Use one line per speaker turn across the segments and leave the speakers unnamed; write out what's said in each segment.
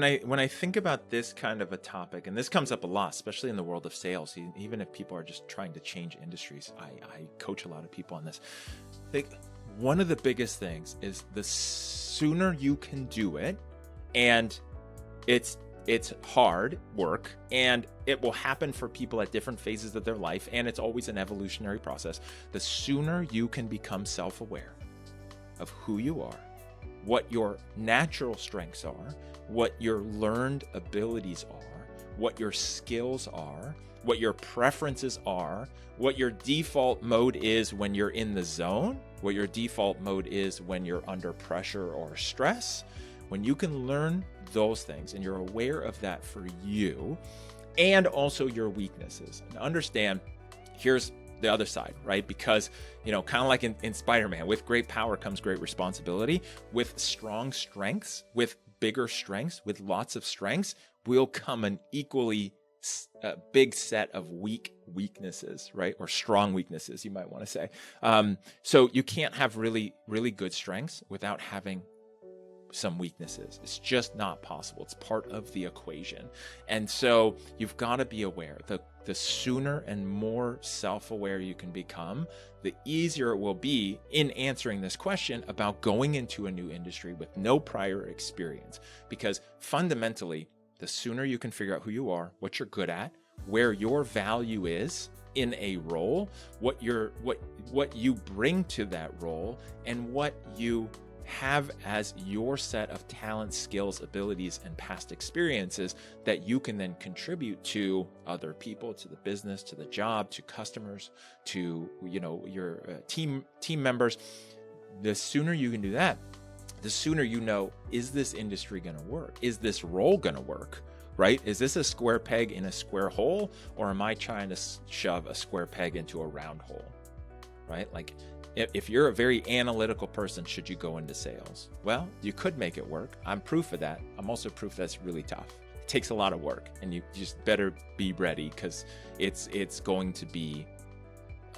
when I think about this kind of a topic, and this comes up a lot, especially in the world of sales, even if people are just trying to change industries, I coach a lot of people on this. I think one of the biggest things is the sooner you can do it, and it's hard work, and it will happen for people at different phases of their life, and it's always an evolutionary process. The sooner you can become self-aware of who you are, what your natural strengths are, what your learned abilities are, what your skills are, what your preferences are, what your default mode is when you're in the zone, what your default mode is when you're under pressure or stress. When you can learn those things and you're aware of that for you, and also your weaknesses, and understand, here's the other side, right? Because, kind of like in Spider-Man, with great power comes great responsibility. With strong strengths, with bigger strengths, with lots of strengths, will come an equally big set of weaknesses, right? Or strong weaknesses, you might want to say. So you can't have really, really good strengths without having some weaknesses. It's just not possible. It's part of the equation. And so you've got to be aware. The sooner and more self-aware you can become, the easier it will be in answering this question about going into a new industry with no prior experience. Because fundamentally, the sooner you can figure out who you are, what you're good at, where your value is in a role, what you bring to that role, and what you have as your set of talents, skills, abilities, and past experiences that you can then contribute to other people, to the business, to the job, to customers, to your team members. The sooner you can do that, the sooner you know, is this industry going to work? Is this role going to work? Right? Is this a square peg in a square hole, or am I trying to shove a square peg into a round hole? Right? Like, if you're a very analytical person, should you go into sales? Well, you could make it work. I'm proof of that. I'm also proof that's really tough. It takes a lot of work, and you just better be ready, because it's going to be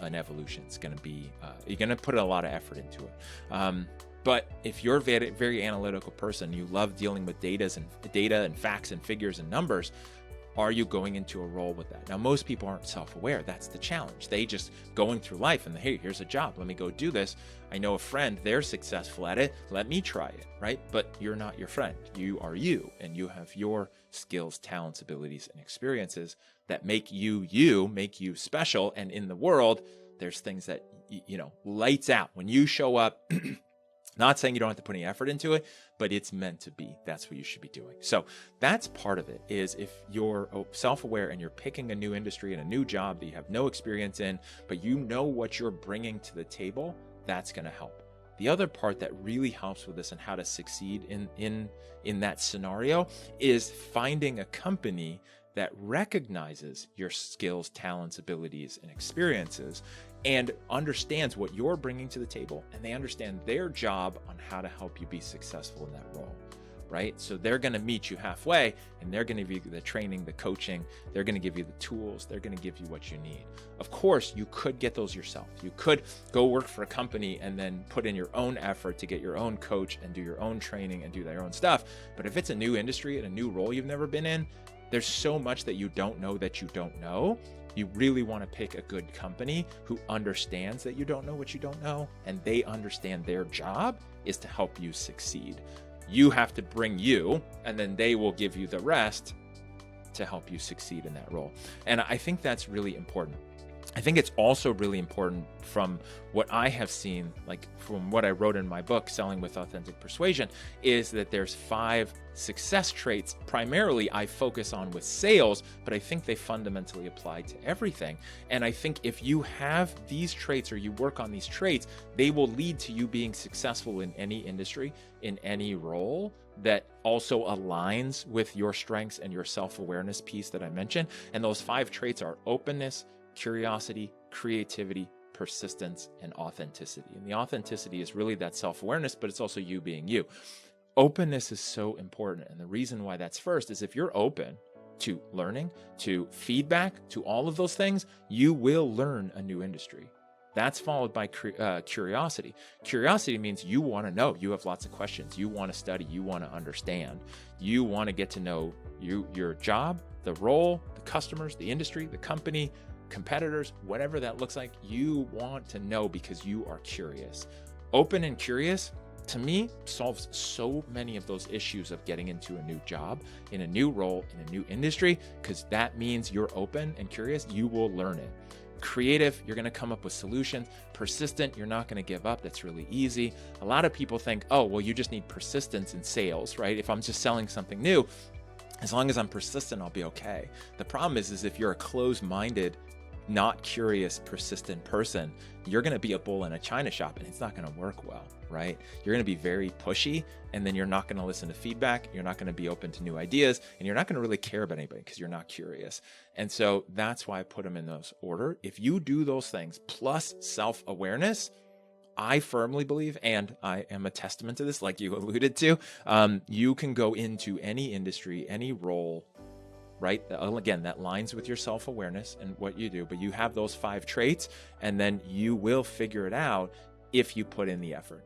an evolution. It's going to be, you're going to put a lot of effort into it. But if you're a very, very analytical person, you love dealing with data and facts and figures and numbers, are you going into a role with that? Now, most people aren't self-aware. That's the challenge. They just going through life and, hey, here's a job. Let me go do this. I know a friend, they're successful at it. Let me try it, right? But you're not your friend. You are you, and you have your skills, talents, abilities, and experiences that make you special. And in the world, there's things that, lights out. When you show up, not saying you don't have to put any effort into it, but it's meant to be. That's what you should be doing. So that's part of it, is if you're self-aware and you're picking a new industry and a new job that you have no experience in, but you know what you're bringing to the table, that's going to help. The other part that really helps with this and how to succeed in that scenario is finding a company that recognizes your skills, talents, abilities, and experiences, and understands what you're bringing to the table, and they understand their job on how to help you be successful in that role, right? So they're going to meet you halfway, and they're going to give you the training, the coaching, they're going to give you the tools, they're going to give you what you need. Of course, you could get those yourself. You could go work for a company and then put in your own effort to get your own coach and do your own training and do their own stuff. But if it's a new industry and a new role you've never been in, there's so much that you don't know. You really want to pick a good company who understands that you don't know what you don't know, and they understand their job is to help you succeed. You have to bring you, and then they will give you the rest to help you succeed in that role. And I think that's really important. I think it's also really important from what I have seen, like from what I wrote in my book, Selling with Authentic Persuasion, is that there's 5 success traits. Primarily, I focus on with sales, but I think they fundamentally apply to everything. And I think if you have these traits, or you work on these traits, they will lead to you being successful in any industry, in any role that also aligns with your strengths and your self-awareness piece that I mentioned. And those 5 traits are openness, curiosity, creativity, persistence, and authenticity. And the authenticity is really that self-awareness, but it's also you being you. Openness is so important. And the reason why that's first is if you're open to learning, to feedback, to all of those things, you will learn a new industry. That's followed by curiosity. Curiosity means you want to know. You have lots of questions. You want to study. You want to understand. You want to get to know your job, the role, the customers, the industry, the company, competitors, whatever that looks like. You want to know because you are curious. Open and curious, to me, solves so many of those issues of getting into a new job, in a new role, in a new industry, because that means you're open and curious. You will learn it. Creative, you're going to come up with solutions. Persistent, you're not going to give up. That's really easy. A lot of people think, oh, well, you just need persistence in sales, right? If I'm just selling something new, as long as I'm persistent, I'll be okay. The problem is if you're a closed-minded, not curious, persistent person, you're going to be a bull in a china shop, and it's not going to work well, right? You're going to be very pushy, and then you're not going to listen to feedback. You're not going to be open to new ideas, and you're not going to really care about anybody because you're not curious. And so that's why I put them in those order. If you do those things plus self-awareness, I firmly believe, and I am a testament to this, like you alluded to, you can go into any industry, any role, right? Again, that lines with your self-awareness and what you do, but you have those 5 traits, and then you will figure it out if you put in the effort.